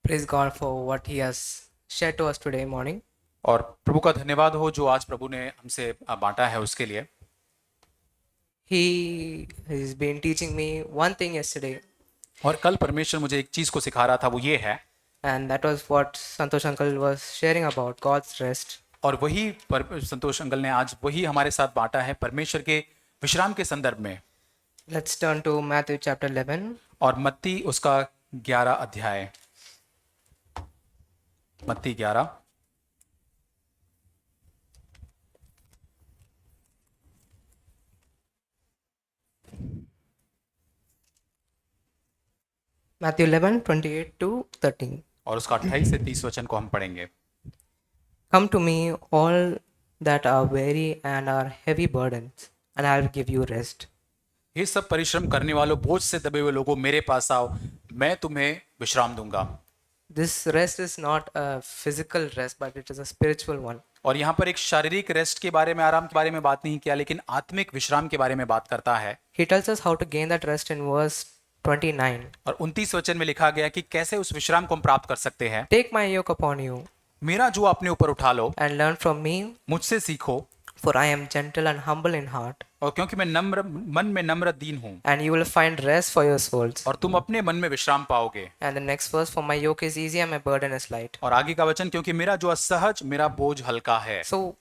Praise God for what He has shared to us today morning. और प्रभु का धन्यवाद हो जो आज प्रभु ने हमसे बांटा है उसके लिए। He has been teaching me one thing yesterday, और कल परमेश्वर मुझे एक चीज को सिखा रहा था, वो ये है, and that was what Santosh Uncle was sharing about God's rest. और वही संतोष अंकल ने आज वही हमारे साथ बांटा है परमेश्वर के विश्राम के संदर्भ में। Let's turn to Matthew chapter 11. और मत्ती उसका 11 अध्याय, मत्ती 11 Matthew 11, 28 to 13. और उसका 28 से 30 वचन को हम पढ़ेंगे। Come to me, all that are weary and are heavy burdens, and I will give you rest. ये सब परिश्रम करने वालों, बोझ से दबे हुए लोगों, मेरे पास आओ, मैं तुम्हें विश्राम दूंगा। This rest is not a physical rest, but it is a spiritual one. और यहाँ पर एक शारीरिक रेस्ट के बारे में, आराम के बारे में बात नहीं किया, लेकिन आत्मिक विश्राम के बारे में बात करता है। He tells us how to gain that rest in verse 29. और 29 वचन में लिखा गया कि कैसे उस विश्राम को हम प्राप्त कर सकते हैं। Take my yoke upon you मेरा जो अपने ऊपर उठा लो, and learn from me, मुझसे सीखो, for I am gentle and humble in heart, और क्योंकि मैं नम्र, मन में नम्र दीन हूँ, and you will find rest for your souls. और तुम अपने मन में विश्राम पाओगे। And the next verse, for my yoke is easy and my burden is light. और आगे का वचन, क्योंकि मेरा जो असहज, मेरा बोझ हल्का है। So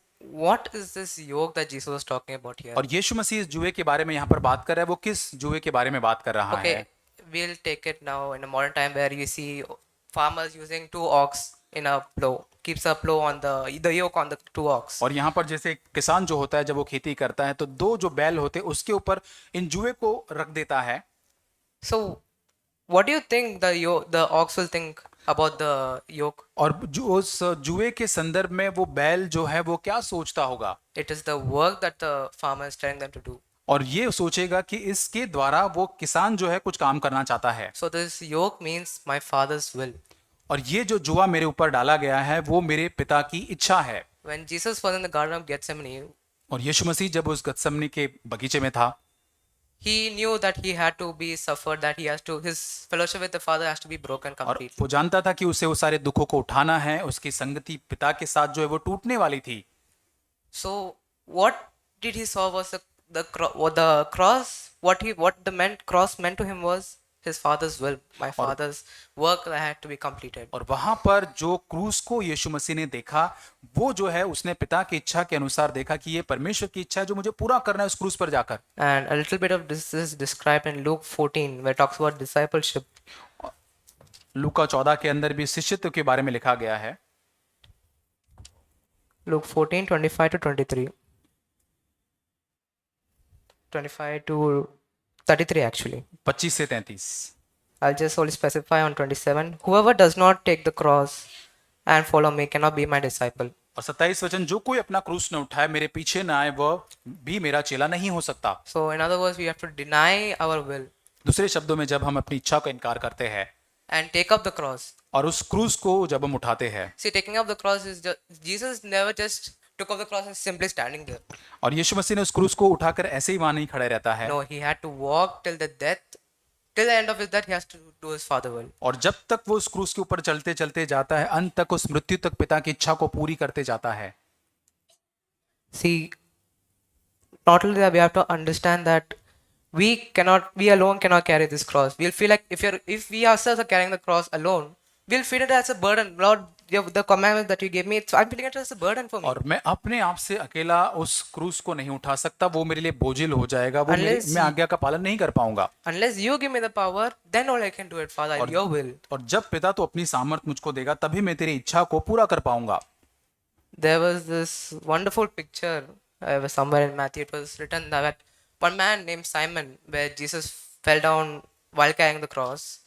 what is this yoke that Jesus was talking about here? और यीशु मसीह इस जुए के बारे में यहाँ पर बात कर रहा है, वो किस जुए के बारे में बात कर रहा Okay, है? we'll take it now in a modern time where you see farmers using two ox in a plow, keeps a plow on the yoke on the two ox. और यहाँ पर जैसे किसान जो होता है, जब वो खेती करता है तो दो जो बैल होते हैं उसके ऊपर इन जुए को रख देता है। So what do you think the ox will think about the yoke? और जो उस जुए के संदर्भ में वो बैल जो है वो क्या सोचता होगा? It is the work that the farmer is telling them to do. और ये सोचेगा कि इसके द्वारा वो किसान जो है कुछ काम करना चाहता है। So this yoke means my father's will. और ये जो जुआ मेरे ऊपर डाला गया है वो मेरे पिता की इच्छा है। When Jesus was in the Garden of Gethsemane, और यीशु मसीह जब उस गत्समनी के बगीचे में था, he knew that he had to be suffered, that he has to, his fellowship with the Father has to be broken और completely. वो जानता था कि उसे वो सारे दुखों को उठाना है, उसकी संगति पिता के साथ जो है वो टूटने वाली थी। So what did he saw was the cross. What the cross meant to him was his father's will, my father's work that had to be completed. और वहां पर जो क्रूस को यीशु मसीह ने देखा, वो जो है उसने पिता की इच्छा के अनुसार देखा कि ये परमेश्वर की इच्छा है जो मुझे पूरा करना है उस क्रूस पर जाकर। And a little bit of this is described in Luke 14, where it talks about discipleship. लूका 14 के अंदर भी शिष्यत्व के बारे में लिखा गया है। Luke 14, 25 to 23. 25 to 33 actually. 25 से 33। I'll just only specify on 27. Whoever does not take the cross and follow me cannot be my disciple. और 27 वचन, जो कोई अपना क्रूस न उठाए, मेरे पीछे न आए, वह भी मेरा चेला नहीं हो सकता। So in other words, we have to deny our will दूसरे शब्दों में, जब हम अपनी इच्छा का इनकार करते हैं and take up the cross. और उस क्रूस को जब हम उठाते हैं, See, taking up the cross is Jesus never just took up the cross and simply standing there. और यीशु मसीह ने उस क्रूस को उठाकर ऐसे ही वहां नहीं खड़े रहता है। No, he had to walk till the death, till the end of his death. He has to do his Father will. और जब तक वो उस क्रूस के ऊपर चलते चलते जाता है, अंत तक उस मृत्यु तक पिता की इच्छा को पूरी करते जाता है। See, not only that, we have to understand that we alone cannot carry this cross. We'll feel like if we ourselves are carrying the cross alone, we'll feel it as a burden. Lord, the commandments that you gave me, I'm feeling it as a burden for me. और मैं अपने आप से अकेला उस क्रूस को नहीं उठा सकता, वो मेरे लिए बोझिल हो जाएगा, वो मैं आज्ञा का पालन नहीं कर पाऊंगा। Unless you give me the power, then all I can do it, Father, your will. और जब पिता तो अपनी सामर्थ मुझको देगा, तभी मैं तेरी इच्छा को पूरा कर पाऊंगा। There was this wonderful picture somewhere in Matthew. It was written that one man named Simon, where Jesus fell down while carrying the cross.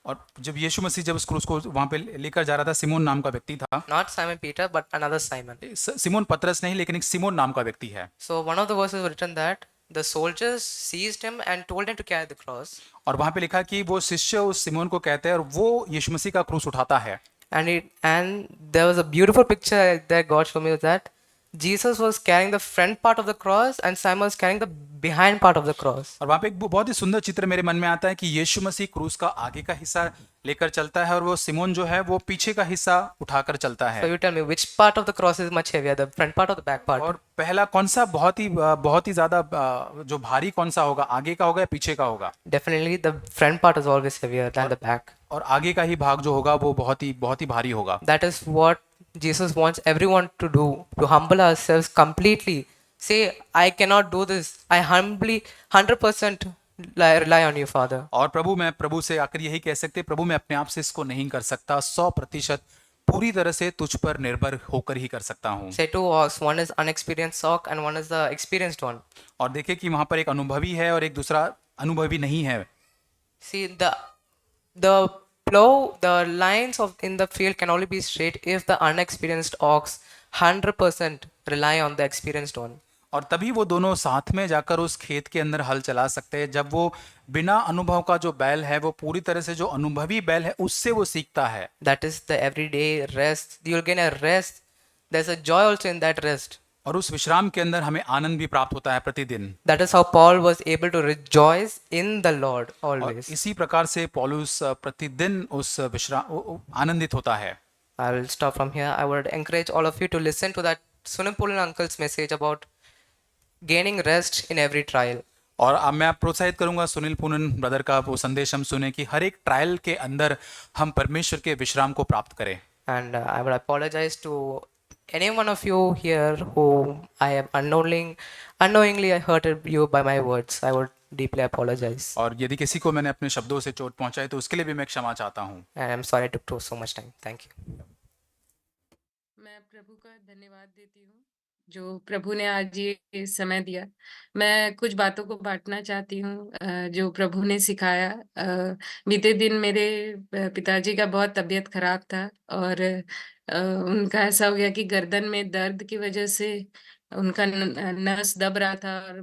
और जब यीशु मसीह जब उस क्रूस को वहां पे लेकर जा रहा था, सिमोन नाम का व्यक्ति था। Not Simon Peter, but another Simon. Simon पतरस नहीं, लेकिन एक सिमोन नाम का व्यक्ति है। So one of the verses was written that the soldiers seized him and told him to carry the cross. और वहां पे लिखा कि वो शिष्य उस सिमोन को कहते हैं और वो यीशु मसीह का क्रूस उठाता है। And there was a beautiful picture that God showed me, that Jesus was carrying the front part of the cross and Simon was carrying the behind part of the cross. और वहां पे एक बहुत ही सुंदर चित्र मेरे मन में आता है कि यीशु मसीह क्रूस का आगे का हिस्सा लेकर चलता है और वो सिमोन जो है वो पीछे का हिस्सा उठाकर चलता So है। you tell me which part of the cross is much heavier, the front part or the back part? और पहला कौन सा बहुत ही ज्यादा जो भारी कौन सा होगा, आगे का होगा या पीछे का होगा? Definitely the front part is always heavier than the back. और आगे का ही भाग जो होगा वो बहुत ही भारी होगा। That is what Jesus wants everyone to do, to humble ourselves completely. Say, I cannot do this. I humbly 100% rely on you, Father. और मैं प्रभु से आकर यही कह सकते, प्रभु मैं अपने आप से इसको नहीं कर सकता, 100% पूरी तरह से तुझ पर निर्भर होकर ही कर सकता हूँ। Say two ox, one is unexperienced ox and one is the experienced one. और देखे कि वहां पर एक अनुभवी है और एक दूसरा अनुभवी नहीं है। See, the plow, the lines of in the field can only be straight if the unexperienced ox 100% rely on the experienced one. और तभी वो दोनों साथ में जाकर उस खेत के अंदर हल चला सकते हैं, जब वो बिना अनुभव का जो बैल है वो पूरी तरह से जो अनुभवी बैल है उससे वो सीखता है। That is the everyday rest. You'll gain a rest. There's a joy also in that rest. और उस विश्राम के अंदर हमें आनंद भी प्राप्त होता है प्रतिदिन। That is how Paul was able to rejoice in the Lord और always. इसी प्रकार से पौलुस प्रतिदिन उस आनंदित होता है। I will stop from here. I would encourage all of you to listen to that Sunil uncle's message about gaining rest in every trial. और अब मैं प्रोत्साहित करूंगा सुनील पूनन ब्रदर का वो संदेश हम सुने कि हर एक ट्रायल के अंदर हम परमेश्वर के विश्राम को प्राप्त करें। And I would apologize to any one of you here who I am unknowingly I hurted you by my words. I would deeply apologize. और यदि किसी को मैंने अपने शब्दों से चोट पहुंचाई तो उसके लिए भी मैं क्षमा चाहता हूं। And I'm sorry it took so much time. Thank you. मैं प्रभु का धन्यवाद देती हूँ जो प्रभु ने आज ये समय दिया। मैं कुछ बातों को बांटना चाहती हूँ जो प्रभु ने सिखाया। बीते दिन मेरे पिताजी का बहुत तबीयत खराब था और उनका ऐसा हो गया कि गर्दन में दर्द की वजह से उनका नस दब रहा था और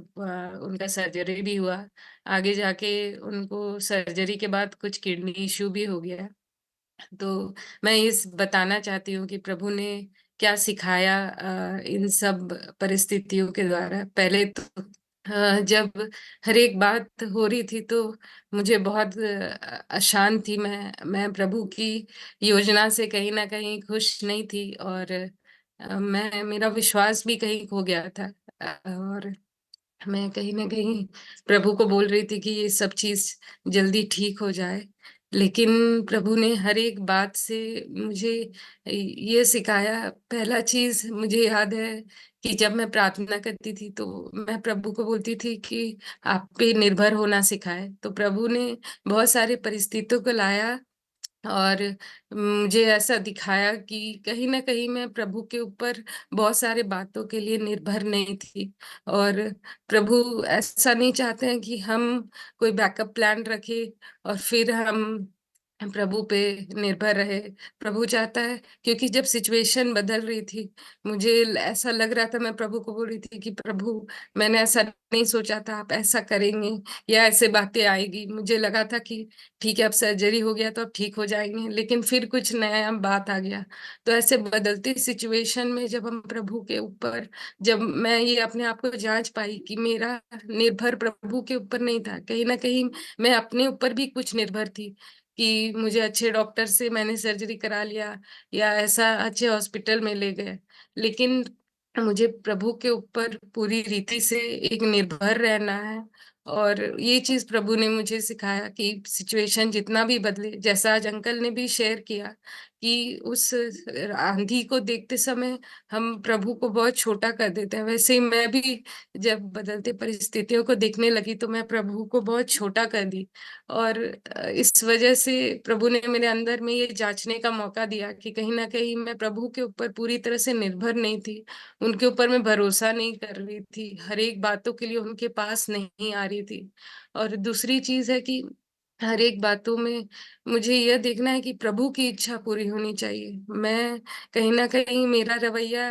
उनका सर्जरी भी हुआ। आगे जाके उनको सर्जरी के बाद कुछ किडनी इश्यू भी हो गया। तो मैं इस बताना चाहती हूँ कि प्रभु ने क्या सिखाया इन सब परिस्थितियों के द्वारा। पहले तो जब हर एक बात हो रही थी तो मुझे बहुत अशांत थी। मैं प्रभु की योजना से कहीं न कहीं खुश नहीं थी और मेरा विश्वास भी कहीं खो गया था। और मैं कहीं न कहीं प्रभु को बोल रही थी कि ये सब चीज़ जल्दी ठीक हो जाए। लेकिन प्रभु ने हर एक बात से मुझे ये सिखाया। पहला चीज़ मुझे याद है कि जब मैं प्रार्थना करती थी तो मैं प्रभु को बोलती थी कि आप पे निर्भर होना सिखाएँ। तो प्रभु ने बहुत सारी परिस्थितियों को लाया और मुझे ऐसा दिखाया कि कहीं न कहीं मैं प्रभु के ऊपर बहुत सारे बातों के लिए निर्भर नहीं थी। और प्रभु ऐसा नहीं चाहते हैं कि हम कोई बैकअप प्लान रखें और फिर हम प्रभु पे निर्भर रहे। प्रभु चाहता है, क्योंकि जब सिचुएशन बदल रही थी, मुझे ऐसा लग रहा था, मैं प्रभु को बोल रही थी कि प्रभु मैंने ऐसा नहीं सोचा था आप ऐसा करेंगे या ऐसे बातें आएगी। मुझे लगा था कि ठीक है अब सर्जरी हो गया तो अब ठीक हो जाएँगे, लेकिन फिर कुछ नया बात आ गया। तो ऐसे बदलती सिचुएशन में जब हम प्रभु के ऊपर, जब मैं ये अपने आप को जाँच पाई कि मेरा निर्भर प्रभु के ऊपर नहीं था, कहीं न कहीं मैं अपने ऊपर भी कुछ निर्भर थी कि मुझे अच्छे डॉक्टर से मैंने सर्जरी करा लिया या ऐसा अच्छे हॉस्पिटल में ले गए। लेकिन मुझे प्रभु के ऊपर पूरी रीति से एक निर्भर रहना है और ये चीज़ प्रभु ने मुझे सिखाया कि सिचुएशन जितना भी बदले, जैसा आज अंकल ने भी शेयर किया कि उस आंधी को देखते समय हम प्रभु को बहुत छोटा कर देते हैं। वैसे ही मैं भी जब बदलते परिस्थितियों को देखने लगी तो मैं प्रभु को बहुत छोटा कर दी और इस वजह से प्रभु ने मेरे अंदर में ये जाँचने का मौका दिया कि कहीं न कहीं मैं प्रभु के ऊपर पूरी तरह से निर्भर नहीं थी। उनके ऊपर मैं भरोसा नहीं कर रही थी, हर एक बातों के लिए उनके पास नहीं आ रही थी। और दूसरी चीज़ है कि हर एक बातों में मुझे यह देखना है कि प्रभु की इच्छा पूरी होनी चाहिए। मैं कहीं न कहीं मेरा रवैया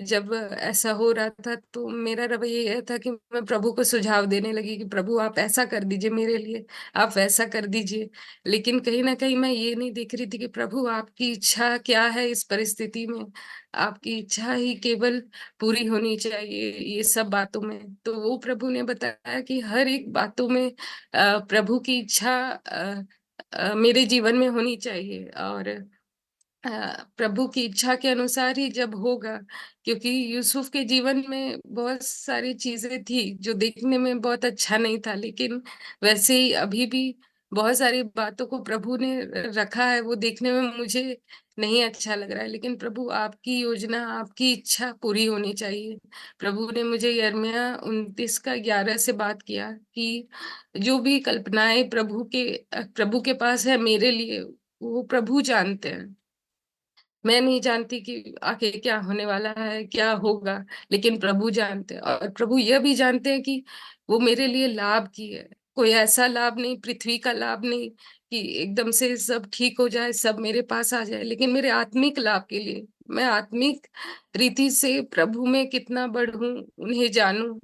जब ऐसा हो रहा था तो मेरा रवैया यह था कि मैं प्रभु को सुझाव देने लगी कि प्रभु आप ऐसा कर दीजिए मेरे लिए, आप वैसा कर दीजिए। लेकिन कहीं न कहीं मैं ये नहीं देख रही थी कि प्रभु आपकी इच्छा क्या है इस परिस्थिति में? आपकी इच्छा ही केवल पूरी होनी चाहिए ये सब बातों में। तो वो प्रभु ने बताया कि हर एक बातों में प्रभु की इच्छा मेरे जीवन में होनी चाहिए, और अ, प्रभु की इच्छा के अनुसार ही जब होगा, क्योंकि यूसुफ के जीवन में बहुत सारी चीजें थी जो देखने में बहुत अच्छा नहीं था, लेकिन वैसे ही अभी भी बहुत सारी बातों को प्रभु ने रखा है, वो देखने में मुझे नहीं अच्छा लग रहा है, लेकिन प्रभु आपकी योजना, आपकी इच्छा पूरी होनी चाहिए। प्रभु ने मुझे यिर्मयाह 29:11 से बात किया कि जो भी कल्पनाएं प्रभु के पास है मेरे लिए, वो प्रभु जानते हैं। मैं नहीं जानती कि आगे क्या होने वाला है, क्या होगा, लेकिन प्रभु जानते हैं, और प्रभु यह भी जानते हैं कि वो मेरे लिए लाभ की है। कोई ऐसा लाभ नहीं, पृथ्वी का लाभ नहीं कि एकदम से सब ठीक हो जाए, सब मेरे पास आ जाए, लेकिन मेरे आत्मिक लाभ के लिए, मैं आत्मिक रीति से प्रभु में कितना बढ़ूं, उन्हें जानूं,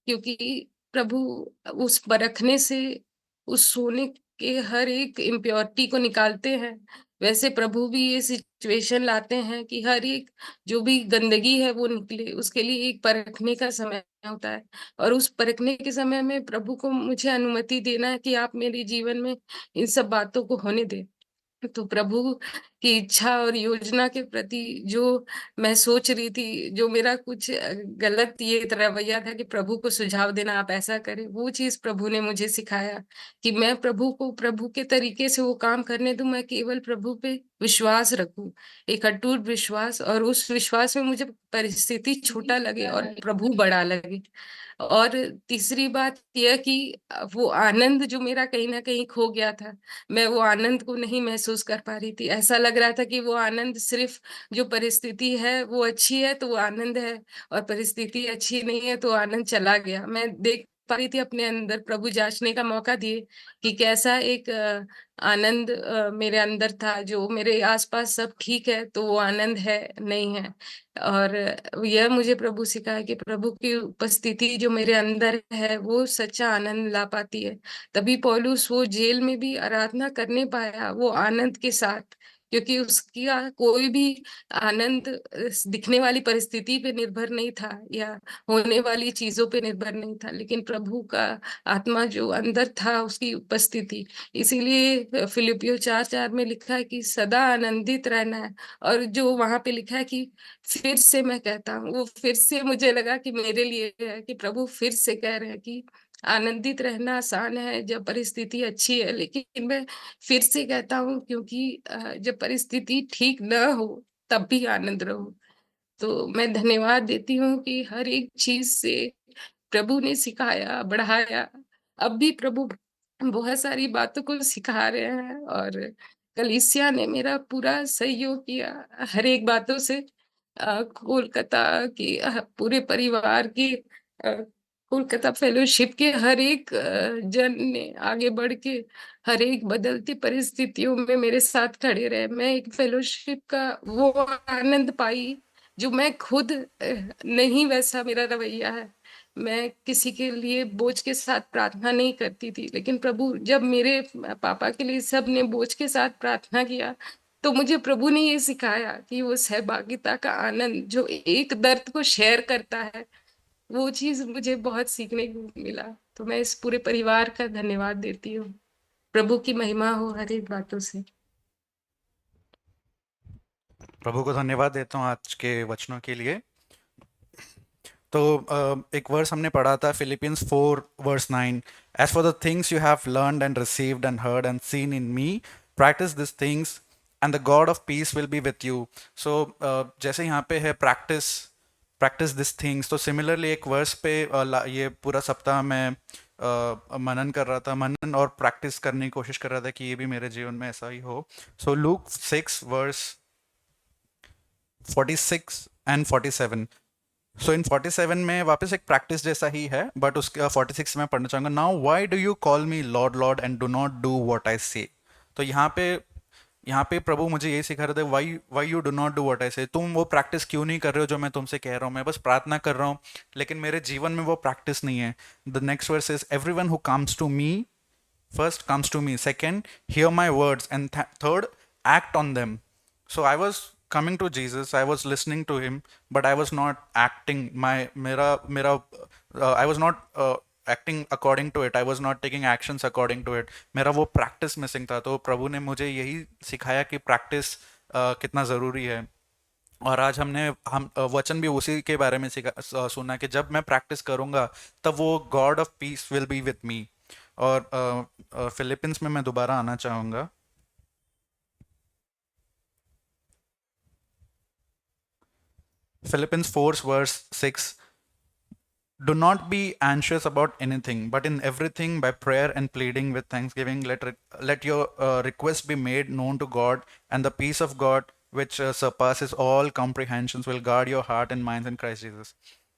क्योंकि प्रभु उस परखने से उस सोने के हर एक इम्प्योरिटी को निकालते हैं। वैसे प्रभु भी ये सिचुएशन लाते हैं कि हर एक जो भी गंदगी है वो निकले, उसके लिए एक परखने का समय होता है, और उस परखने के समय में प्रभु को मुझे अनुमति देना है कि आप मेरे जीवन में इन सब बातों को होने दें। तो प्रभु की इच्छा और योजना के प्रति जो मैं सोच रही थी, जो मेरा कुछ गलत ये रवैया था कि प्रभु को सुझाव देना, आप ऐसा करें, वो चीज़ प्रभु ने मुझे सिखाया कि मैं प्रभु को प्रभु के तरीके से वो काम करने दूँ, मैं केवल प्रभु पे विश्वास रखूँ, एक अटूट विश्वास, और उस विश्वास में मुझे परिस्थिति छोटा लगे और प्रभु बड़ा लगे। और तीसरी बात यह कि वो आनंद जो मेरा कहीं न कहीं खो गया था, मैं वो आनंद को नहीं महसूस कर पा रही थी। ऐसा लग रहा था कि वो आनंद सिर्फ़ जो परिस्थिति है वो अच्छी है तो वो आनंद है, और परिस्थिति अच्छी नहीं है तो आनंद चला गया। मैं देख पा रही थी अपने अंदर, प्रभु जाँचने का मौका दिए कि कैसा एक आनंद मेरे अंदर था, जो मेरे आस-पास सब ठीक है तो वो आनंद है, नहीं है। और यह मुझे प्रभु सिखाया कि प्रभु की उपस्थिति जो मेरे अंदर है वो सच्चा आनंद ला पाती है। तभी पौलुस वो जेल में भी आराधना करने पाया वो आनंद के साथ, क्योंकि उसका कोई भी आनंद दिखने वाली परिस्थिति पे निर्भर नहीं था या होने वाली चीजों पे निर्भर नहीं था, लेकिन प्रभु का आत्मा जो अंदर था, उसकी उपस्थिति। इसीलिए फिलिपियो 4:4 में लिखा है कि सदा आनंदित रहना है, और जो वहां पे लिखा है कि फिर से मैं कहता हूँ, वो फिर से मुझे लगा कि मेरे लिए है कि प्रभु फिर से कह रहे हैं कि आनंदित रहना आसान है जब परिस्थिति अच्छी है, लेकिन मैं फिर से कहता हूँ, क्योंकि जब परिस्थिति ठीक न हो तब भी आनंद रहो। तो मैं धन्यवाद देती हूँ कि हर एक चीज से प्रभु ने सिखाया, बढ़ाया। अब भी प्रभु बहुत सारी बातों को सिखा रहे हैं, और कलीसिया ने मेरा पूरा सहयोग किया हर एक बातों से। कोलकाता की पूरे परिवार की, कोलकाता फेलोशिप के हर एक जन ने आगे बढ़ के हर एक बदलती परिस्थितियों में मेरे साथ खड़े रहे। मैं एक फेलोशिप का वो आनंद पाई जो मैं खुद नहीं, वैसा मेरा रवैया है। मैं किसी के लिए बोझ के साथ प्रार्थना नहीं करती थी, लेकिन प्रभु जब मेरे पापा के लिए सबने बोझ के साथ प्रार्थना किया, तो मुझे प्रभु ने ये सिखाया कि वो सहभागिता का आनंद जो एक दर्द को शेयर करता है, वो चीज़ मुझे बहुत सीखने को मिला। तो मैं इस पूरे परिवार का धन्यवाद देती हूँ। प्रभु की महिमा हो हर एक बातों से। प्रभु को धन्यवाद देता हूँ आज के वचनों के लिए। तो एक वर्स हमने पढ़ा था Philippians 4:9, as for the things you have learned and received and heard and seen in me practice this things and the God of peace will be with you. So जैसे यहाँ पे है प्रैक्टिस दिस थिंग्स, तो similarly एक verse पे ये पूरा सप्ताह मैं मनन कर रहा था, मनन और प्रैक्टिस करने की कोशिश कर रहा था कि ये भी मेरे जीवन में ऐसा ही हो। सो लूक 6:46 एंड 47। सो इन 47 में वापस एक प्रैक्टिस जैसा ही है, बट उसके 46 में पढ़ना चाहूंगा। Now why do you call me Lord Lord and do not do what I से। तो यहाँ पे प्रभु मुझे यही सिखा रहे थे, why you do not do what I से। तुम वो प्रैक्टिस क्यों नहीं कर रहे हो जो मैं तुमसे कह रहा हूँ। मैं बस प्रार्थना कर रहा हूँ, लेकिन मेरे जीवन में वो प्रैक्टिस नहीं है। The next verse is everyone who comes to me, first comes to me, second hear my words, and third act on them. So I was coming to Jesus, I was listening to him, but I was not acting. I was not acting according to it. I was not taking actions according to it. मेरा वो practice missing था. तो प्रभु ने मुझे यही सिखाया कि practice कितना ज़रूरी है. और आज हम वचन भी उसी के बारे में सुना कि जब मैं प्रैक्टिस करूंगा तब वो God of peace will be with me. और फिलिपिन्स में मैं दोबारा आना चाहूंगा. Philippians 4 verse 6. Do not be anxious about anything, but in everything by prayer and pleading with thanksgiving let your requests be made known to God, and the peace of God which surpasses all comprehensions will guard your heart and minds in Christ Jesus.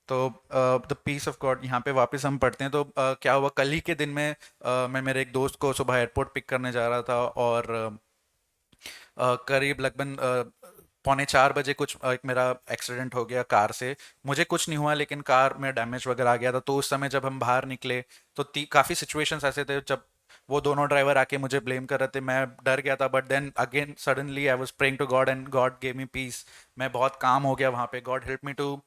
तो the piece of God यहाँ पे वापस हम पढ़ते हैं. तो क्या हुआ, कल ही के दिन में मैं मेरे एक दोस्त को सुबह एयरपोर्ट पिक करने जा रहा था, और करीब लगभग 3:45 कुछ एक मेरा एक्सीडेंट हो गया कार से. मुझे कुछ नहीं हुआ, लेकिन कार में डैमेज वगैरह आ गया था. तो उस समय जब हम बाहर निकले तो काफ़ी सिचुएशंस ऐसे थे जब वो दोनों ड्राइवर आके मुझे ब्लेम कर रहे थे. मैं डर गया था, but then again suddenly I was praying to God and God gave me peace. मैं बहुत काम हो गया वहाँ पे. God help me to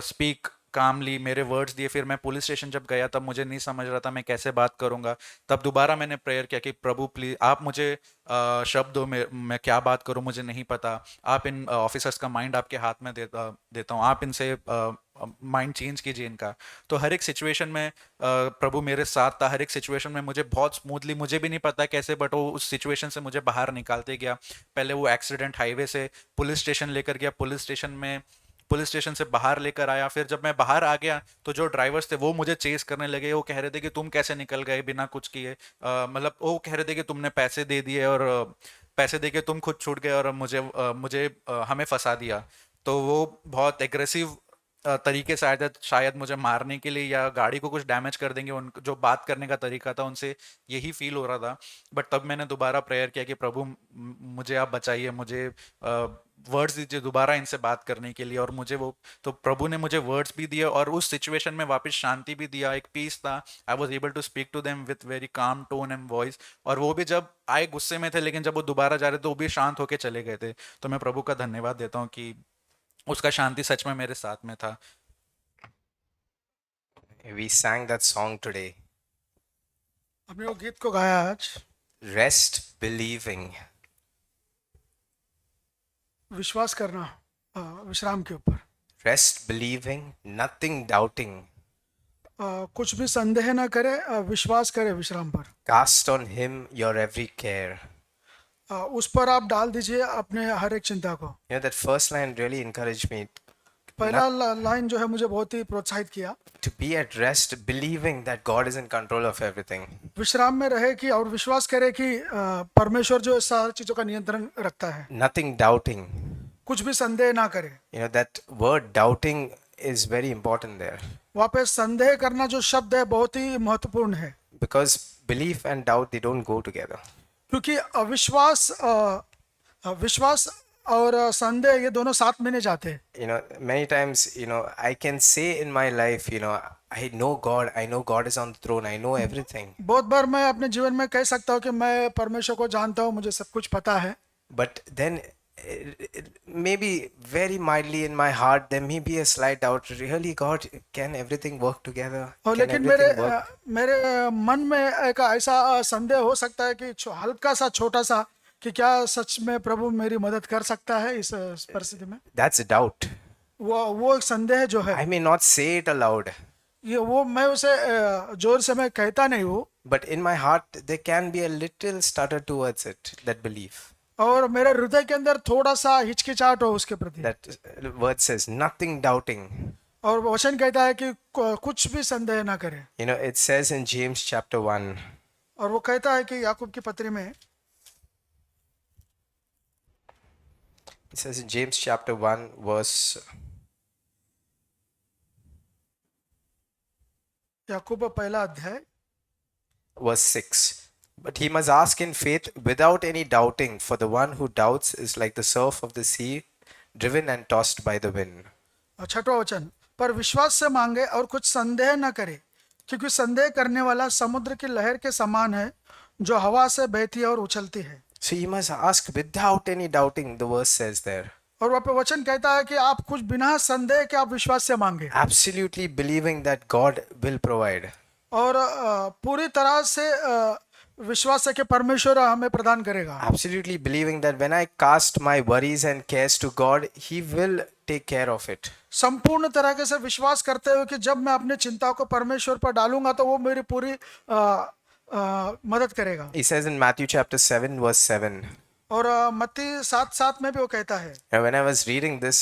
speak calmly. मेरे वर्ड्स दिए. फिर मैं पुलिस स्टेशन जब गया तब मुझे नहीं समझ रहा था मैं कैसे बात करूंगा. तब दोबारा मैंने प्रेयर किया कि प्रभु प्लीज आप मुझे शब्द दो, मैं क्या बात करूं मुझे नहीं पता. आप इन ऑफिसर्स का माइंड आपके हाथ में देता हूं. आप इनसे माइंड चेंज कीजिए इनका. तो हर एक सिचुएशन में प्रभु मेरे साथ था. हर एक सिचुएशन में मुझे बहुत स्मूथली, मुझे भी नहीं पता कैसे, बट वो उस सिचुएशन से मुझे बाहर निकालते गया. पहले वो एक्सीडेंट हाईवे से पुलिस स्टेशन लेकर गया. पुलिस स्टेशन से बाहर लेकर आया. फिर जब मैं बाहर आ गया तो जो ड्राइवर्स थे वो मुझे चेस करने लगे. वो कह रहे थे कि तुम कैसे निकल गए बिना कुछ किए. मतलब वो कह रहे थे कि तुमने पैसे दे दिए और पैसे दे के तुम खुद छूट गए और मुझे हमें फंसा दिया. तो वो बहुत एग्रेसिव तरीके से आए थे, शायद मुझे मारने के लिए या गाड़ी को कुछ डैमेज कर देंगे. उन जो बात करने का तरीका था उनसे यही फील हो रहा था. बट तब मैंने दोबारा प्रेयर किया कि प्रभु मुझे आप बचाइए, मुझे वर्ड्स दीजिए दोबारा इनसे बात करने के लिए. और मुझे वो, तो प्रभु ने मुझे वर्ड्स भी दिए और उस सिचुएशन में वापस शांति भी दिया. एक पीस था. I was able to speak to them with very calm tone and voice. और वो भी जब आए गुस्से में थे, लेकिन जब वो दोबारा जा रहे थे वो भी शांत होके चले गए थे. तो मैं प्रभु का धन्यवाद देता हूँ कि उसका शांति सच में मेरे साथ में था. We sang that song today. हमने वो गीत को गाया आज. Rest believing. विश्वास करना विश्राम के ऊपर. Rest believing, nothing doubting. कुछ भी संदेह ना करे, विश्वास करे विश्राम पर. Cast on him your every care. उस पर आप डाल दीजिए अपने हर एक चिंता को. You know, that first line really encouraged me पहला लाइन जो है मुझे बहुत ही प्रोत्साहित किया. to be at rest, believing that God is in control of everything. विश्राम में रहे कि और विश्वास करे कि परमेश्वर जो सारी चीजों का नियंत्रण रखता है. Nothing doubting. कुछ भी संदेह ना करे. You know, that word doubting is very important there. वहाँ पे संदेह करना जो शब्द है बहुत ही महत्वपूर्ण है. Because belief and doubt, they don't go together. क्योंकि विश्वास और संदेह ये दोनों साथ में नहीं जाते. You know, many times, you know, I can say in my life, you know, I know God is on the throne, I know everything. बहुत बार मैं अपने जीवन में कह सकता हूँ कि मैं परमेश्वर को जानता हूँ, मुझे सब कुछ पता है. But then maybe very mildly in my heart there may be a slight doubt, really God, can everything work together? और Can लेकिन everything work? मेरे मन में एक ऐसा संदेह हो सकता है कि हल्का सा छोटा सा कि क्या सच में प्रभु मेरी मदद कर सकता है इस परिस्थिति में. That's a doubt. वो एक संदेह जो है, I may not say it aloud, ये वो मैं उसे जोर से मैं कहता नहीं हूँ. but in my heart there can be a little stutter towards it, that belief. और मेरे हृदय के अंदर थोड़ा सा हिचकिचाहट हो उसके प्रति. That word says nothing doubting. और वचन कहता है कि कुछ भी संदेह ना करे. You know, it says in James chapter 1. और वो कहता है कि याकूब की पत्री में, It says in James chapter 1 verse याकूब पहला अध्याय 6. But he must ask in faith without any doubting, for the one who doubts is like the surf of the sea, driven and tossed by the wind. छठवां वचन, पर विश्वास से मांगे और कुछ संदेह न करे, क्योंकि संदेह करने वाला समुद्र की लहर के समान है जो हवा से बहती है और उछलती है. So you must ask without any doubting, the verse says there. और वहाँ पे वचन कहता है कि आप कुछ बिना संदेह के आप विश्वास से मांगे absolutely believing that God will provide. और पूरी तरह से विश्वास है कि परमेश्वर हमें प्रदान करेगा Absolutely believing that when I cast my worries and cares to God, He will take care of it. संपूर्ण तरीके से विश्वास करते हुए कि जब मैं अपनी चिंताओं को परमेश्वर पर डालूंगा तो वो मेरी पूरी मदद करेगा He says in Matthew chapter 7, verse 7. और मत्ती 7:7 में भी वो कहता है And when I was reading this,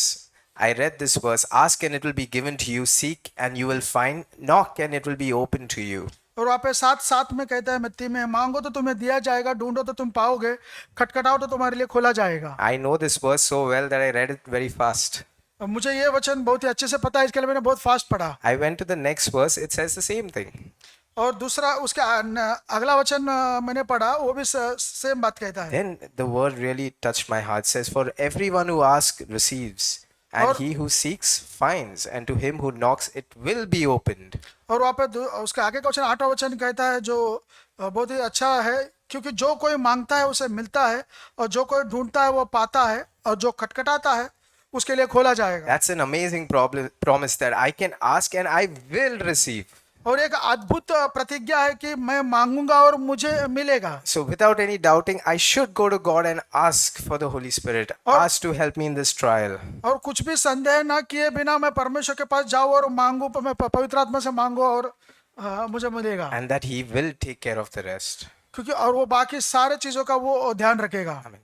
I read this verse: Ask and it will be given to you, seek and you will find, knock and it will be open to you. और वहाँ पे 7:7 में कहता है मत्ती में मांगो तो तुम्हें दिया जाएगा ढूंढो तो तुम पाओगे खटखटाओ तो तुम्हारे लिए खोला जाएगा I know this verse so well that I read it very fast. और मुझे ये वचन बहुत ही अच्छे से पता है इसके लिए मैंने बहुत फास्ट पढ़ा I went to the next verse, it says the same thing. और दूसरा उसके अगला वचन मैंने पढ़ा वो भी सेम बात कहता है Then the word really touched my heart. It says, For everyone who asks receives, and और- he who seeks finds, and to him who knocks it will be opened. और वहाँ पे उसके आगे का वचन 8वां वचन कहता है जो बहुत ही अच्छा है क्योंकि जो कोई मांगता है उसे मिलता है और जो कोई ढूंढता है वो पाता है और जो खटखटाता है उसके लिए खोला जाएगा That's an amazing promise that I can ask and I will receive. और एक अद्भुत प्रतिज्ञा है कि मैं मांगूंगा और मुझे मिलेगा So, without any doubting, I should go to God and ask for the Holy Spirit. और- Ask to help me in this trial. और कुछ भी संदेह ना किए बिना मैं परमेश्वर के पास जाऊँ और मांगू मैं पवित्र आत्मा से मांगू और मुझे मिलेगा And that He will take care of the rest. क्योंकि और वो बाकी सारे चीजों का वो ध्यान रखेगा Amen.